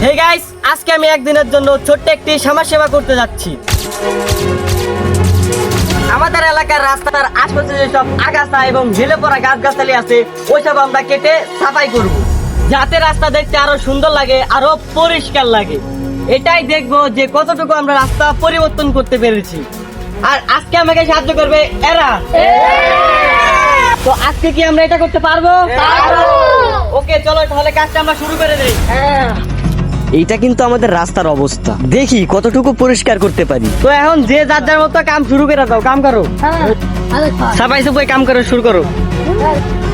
Hey guys, আজকে আমি একদিনের জন্য ছোট্ট একটি সমাজ সেবা করতে যাচ্ছি। আমাদের এলাকার রাস্তার আশপাশে যেসব আগাছা এবং ঝেলে পড়া গাছগাছালি আছে ওইসব আমরা কেটে সাফাই করব, যাতে রাস্তা দেখতে আরো সুন্দর লাগে, আরো পরিষ্কার লাগে। এটাই দেখবো যে কতটুকু আমরা রাস্তা পরিবর্তন করতে পেরেছি। আর আজকে আমাকে সাহায্য করবে এরা। তো আজকে কি আমরা এটা করতে পারবো? ওকে, চলো তাহলে কাজটা আমরা শুরু করে দেই। এইটা কিন্তু আমাদের রাস্তার অবস্থা, দেখি কতটুকু পরিষ্কার করতে পারি। তো এখন যে যার যার মতো কাম শুরু করে দাও, কাম করো, সাফাই সাফাই কাম করো, শুরু করো।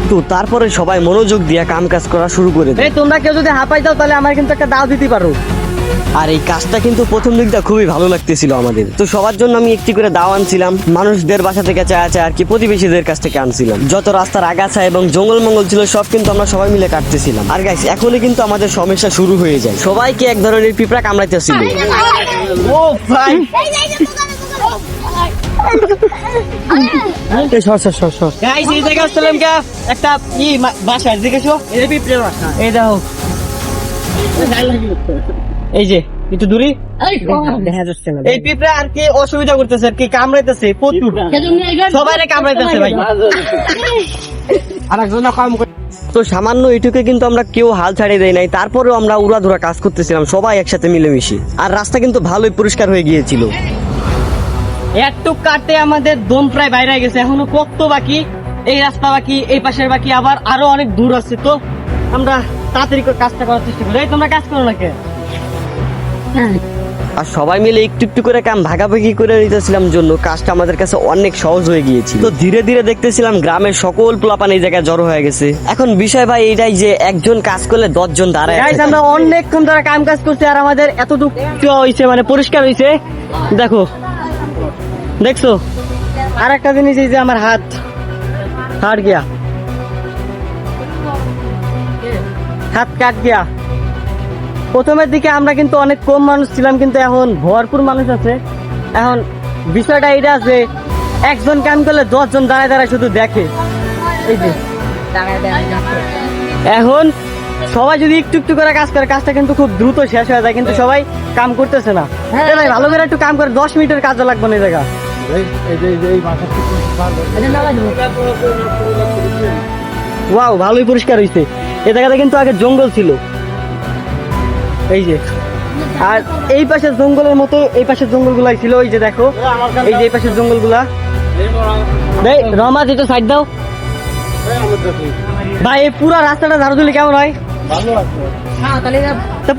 তো তারপরে সবাই মনোযোগ দিয়ে কাম কাজ করা শুরু করে দেয়। এই তোমরা কেউ যদি হাঁপাই দাও তাহলে আমার কিন্তু একটা দাও দিতে পারো। আর এই কাজটা কিন্তু প্রথম দিকটা খুবই ভালো লাগতেছিল আমাদের। তো সবার জন্য আমি একটি করে দাও আনছিলাম, মানুষদের বাসা থেকে চায়া আর কি প্রতিবেশীদের কাছ থেকে আনছিলাম। যত রাস্তার আগাছা এবং জঙ্গল মঙ্গল ছিল সব কিন্তু আমরা সবাই মিলে কাটতেছিলাম। আর গাইস, এখনই কিন্তু আমাদের সমস্যা শুরু হয়ে যায়। সবাইকে এক ধরনের পিঁপড়া কামড়াইতেছিল। ও ভাই, গাইস এই জায়গায় আসলাম কা একটা বাসা দেখেছো, এই পিঁপড়ে বাসা, এই দেখো, এই যে একটু দূরে দেখা যাচ্ছে না। এই পিঁপড়া আর কি অসুবিধা করতেছে, আর কি কামড়াইতেছে প্রচুর, সবাই কামড়াইতেছে ভাই। আরেকজন কাম করে। তো সামান্য এটুকু কিন্তু আমরা কেউ হাল ছাড়িয়ে দেয় নাই, তারপরেও আমরা উড়াধুরা কাজ করতেছিলাম সবাই একসাথে মিলেমিশে। আর রাস্তা কিন্তু ভালোই পরিষ্কার হয়ে গিয়েছিল। একটু কাটতে আমাদের দম প্রায় বাইরে গেছে, এখনো কত বাকি, এই রাস্তা বাকি, এই পাশের বাকি, আবার আরো অনেক দূর আছে। তো আমরা তাড়াতাড়ি করে কাজটা করার চেষ্টা করি। এই তোমরা কাজ করো না কে? আর সবাই মিলে একটু একটু করে কাম ভাগাভাগি করে নিতেছিলাম জন্য কাজটা আমাদের কাছে অনেক সহজ হয়ে গিয়েছিল। তো ধীরে ধীরে দেখতেছিলাম গ্রামের সকল পোলাপান এই জায়গায় জড়ো হয়ে গেছে। এখন বিষয় ভাই এইটাই যে একজন কাজ করলে 10 জন দাঁড়ায়। গাইস, আমরা অনেকক্ষণ ধরে কাম কাজ করছি আর আমাদের এতটুকু হয়েছে, মানে পরিষ্কার হয়েছে। দেখো, দেখছো? আর একটা জিনিস, এই যে আমার হাত গিয়া, হাত কাট গিয়া। প্রথমের দিকে আমরা কিন্তু অনেক কম মানুষ ছিলাম, কিন্তু এখন ভরপুর মানুষ আছে। এখন বিষয়টা এটা আছে, একজন কাম করলে 10 জন দাঁড়ায় দাঁড়ায় শুধু দেখে। এই যে এখন সবাই যদি একটু একটু করে কাজ করে, কাজটা কিন্তু খুব দ্রুত শেষ হয়ে যায়, কিন্তু সবাই কাম করতেছে না। ভাই ভালো করে একটু কাম করে, 10 মিনিটের কাজ লাগবে না এই জায়গা। ওয়াও, ভালোই পরিষ্কার হয়েছে। এই জায়গাটা কিন্তু আগে জঙ্গল ছিল, এই যে। আর এই পাশের জঙ্গলের মতো এই পাশের জঙ্গলগুলাই ছিল, এই যে দেখো, এই যে এই পাশের জঙ্গলগুলা। রমা যেটা সাইড দাও ভাই, এই পুরো রাস্তাটা ঝাড়ু দিলে কেমন হয়?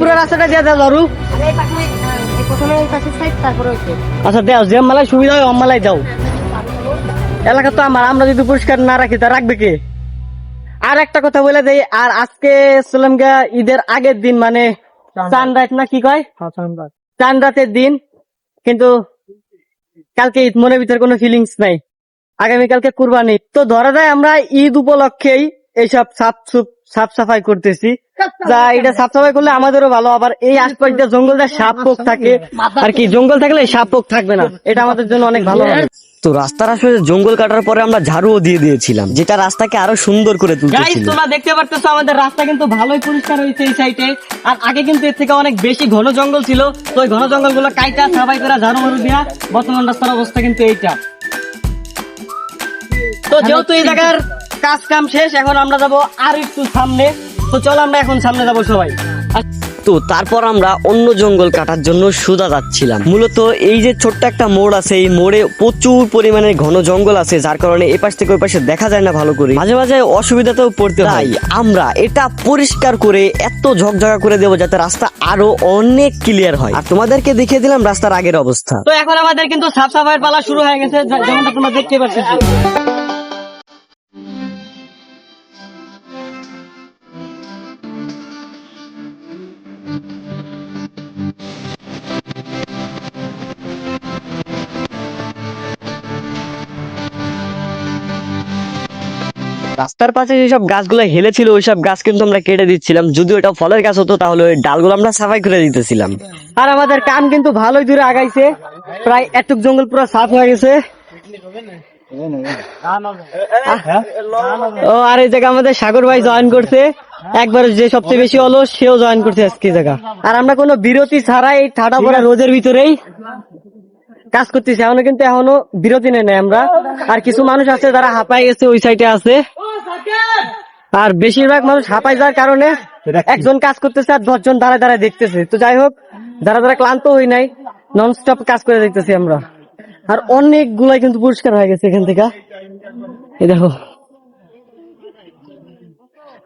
পুরো রাস্তাটা দিয়ে দাও ঝাড়ু। আচ্ছা দাও, যে মালাই সুবিধা হয় অম্মালাই দাও। এলাকা তো আমার, আমরা যদি পরিষ্কার না রাখি তা রাখবে কে? আর একটা কথা বলে দেই, আর আজকে শ্রীলঙ্কা ঈদের আগের দিন, মানে চাঁদ রাত না কি কয়, চাঁদ রাতের দিন, কিন্তু কালকে ঈদ, মনের ভিতরে কোনো ফিলিংস নাই। আগামীকালকে কুরবানি। তো ধরা যায় আমরা ঈদ উপলক্ষেই এইসব সাফ সাফাই করতেছি। যা এটা সাফ সাফাই করলে আমাদেরও ভালো। আবার এই আশপাশ দিয়ে জঙ্গলটা সাপ পোক থাকে, আর কি জঙ্গল থাকলে সাপ পোক থাকবে না, এটা আমাদের জন্য অনেক ভালো হবে। তো রাস্তার আসলে জঙ্গল কাটার পরে আমরা ঝাড়ুও দিয়ে দিয়েছিলাম, যেটা রাস্তাকে আরো সুন্দর করে গাইস, তুলতেছিল। তোমরা দেখতে পারতেছো আমাদের রাস্তা কিন্তু ভালোই পরিষ্কার হয়েছে এই সাইডে। আর আগে কিন্তু এর থেকে অনেক বেশি ঘন জঙ্গল ছিল। তো ওই ঘন জঙ্গল গুলো কাইটা সাফাই করে ঝাড়ু মারু দিয়া বর্তমান রাস্তার অবস্থা কিন্তু এইটা। তো যেহেতু এই জায়গার কাজ কাম শেষ, এখন আমরা যাবো আর একটু সামনে। তো চলো আমরা এখন সামনে যাবো সবাই। তো তারপর আমরা অন্য জঙ্গল কাটার জন্য সোজা যাচ্ছিলাম। মূলত এই যে ছোট্ট একটা মোড় আছে, এই মোড়ে প্রচুর পরিমাণে ঘন জঙ্গল আছে, যার কারণে এই পাশ থেকে ওই পাশে দেখা যায় না ভালো করে, মাঝে মাঝে অসুবিধাতেও পড়তে হয়। আমরা এটা পরিষ্কার করে এত ঝকঝকা করে দেবো যাতে রাস্তা আরো অনেক ক্লিয়ার হয়। আর তোমাদেরকে দেখিয়ে দিলাম রাস্তার আগের অবস্থা। তো এখন আমাদের কিন্তু সাফ সাফাইয়ের পালা শুরু হয়ে গেছে, যেমনটা তোমরা দেখতে পাচ্ছ। রাস্তার পাশে যেসব গাছগুলো হেলেছিল ওইসব গাছ কিন্তু আমরা কেটে দিচ্ছিলাম। যদি ওটা ফলের গাছ হতো তাহলে ওই ডালগুলো আমরা সাফাই করে দিতেছিলাম। আর আমাদের কাম কিন্তু ভালোই দূরে আগাইছে, প্রায় এতটুক জঙ্গল পুরো সাফ হয়ে গেছে। ও আর এই জায়গা আমাদের সাগর ভাই জয়েন করছে, একবার যে সবচেয়ে বেশি অলস সেও জয়েন করছে আজকে জায়গা। আর আমরা কোনো বিরতি ছাড়াই ঠাডা পড়া রোদের ভিতরেই কাজ করতেছি, এখনো বিরতি নেই আমরা। আর কিছু মানুষ আছে যারা হাঁপাই গেছে, ওই সাইডে আছে। আর বেশিরভাগ মানুষ হাঁপাই যাওয়ার কারণে একজন কাজ করতেছে আর 10 জন দাঁড়ায় দাঁড়ায় দেখতেছে। তো যাই হোক, যারা যারা ক্লান্ত হই নাই, নন স্টপ কাজ করে দেখতেছি আমরা। আর অনেকগুলাই কিন্তু পরিষ্কার হয়ে গেছে এখান থেকে। এই দেখো,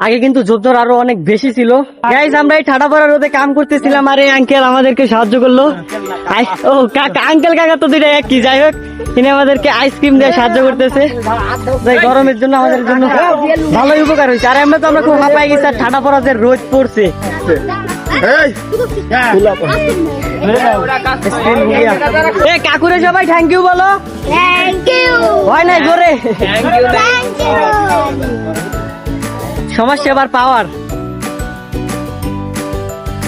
আগে কিন্তু যোদ্ধার আরো অনেক বেশি ছিল। গাইস, আমরা এই ঠাডা পড়া রোদে কাম করতেছিলাম আর এই আঙ্কেল আমাদেরকে সাহায্য করলো। ও কাকা, আঙ্কেল কাকা তো দুইটা একই। যাই হোক, তিনি আমাদেরকে আইসক্রিম দিয়ে সাহায্য করতেছে। তাই গরমের জন্য আমাদের জন্য ভালোই উপকার হয়েছে। আর আমরা খুব হাঁপাই গেছি, আর ঠাডা পড়া যে রোদ পড়ছে। কাকুরে সবাই থ্যাংক ইউ বলো। হয় নাই জোরে। সমাজ সেবার পাওয়ার।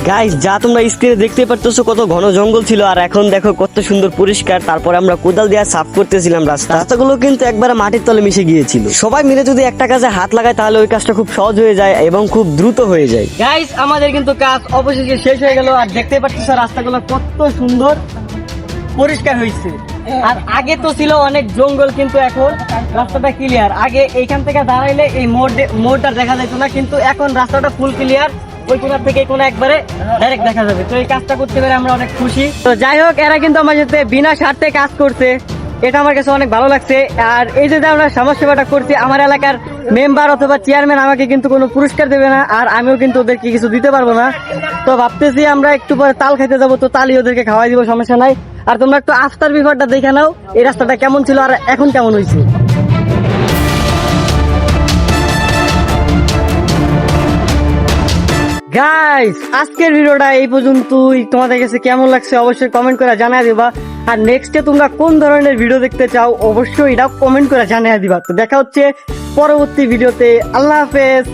গাইস, যা তোমরা স্ক্রিনে দেখতে পারতেছো কত ঘন জঙ্গল ছিল, আর এখন দেখো কত সুন্দর পরিষ্কার। তারপরে আমরা কোদাল দিয়ে সাফ করতেছিলাম রাস্তাগুলো কিন্তু একবারে মাটির তলে মিশে গিয়েছিল। সবাই মিলে যদি একটা কাজে হাত লাগায় তাহলে ওই কাজটা খুব সহজ হয়ে যায় এবং খুব দ্রুত হয়ে যায়। গাইস, আমাদের কিন্তু কাজ অবশেষে শেষ হয়ে গেল। আর দেখতে পাচ্ছিস রাস্তাগুলো কত সুন্দর পরিষ্কার হয়েছে। আর আগে তো ছিল অনেক জঙ্গল, কিন্তু এখন রাস্তাটা ক্লিয়ার। আগে এইখান থেকে দাঁড়াইলে এই মোড়টা দেখা যেত না, কিন্তু এখন রাস্তাটা ফুল ক্লিয়ার। ওই কোনার থেকে কোনো একবারে ডাইরেক্ট দেখা যাবে। তো এই কাজটা করতে পেরে আমরা অনেক খুশি। তো যাই হোক, এরা কিন্তু আমার সাথে বিনা স্বার্থে কাজ করছে, এটা আমার কাছে অনেক ভালো লাগছে। আর এই যে আমরা সমাজ সেবাটা করছি, আমার এলাকার মেম্বার অথবা চেয়ারম্যান আমাকে কিন্তু কোনো পুরস্কার দেবে না, আর আমিও কিন্তু ওদেরকে কিছু দিতে পারবো না। তো ভাবতেছি আমরা একটু পরে তাল খাইতে যাবো, তো তালই ওদেরকে খাওয়াই দিব, সমস্যা নাই। আর তোমরা একটু আফটার বিফোরটা দেখে নাও, এই রাস্তাটা কেমন ছিল আর এখন কেমন হয়েছে। গাইস, আজকের ভিডিওটা এই পর্যন্তই। তোমাদের কাছে কেমন লাগছে অবশ্যই কমেন্ট করে জানিয়ে দিবা। আর নেক্সটে তোমরা কোন ধরনের ভিডিও দেখতে চাও অবশ্যই এটাও কমেন্ট করে জানিয়ে দিবা। তো দেখা হচ্ছে পরবর্তী ভিডিওতে। আল্লাহ হাফেজ।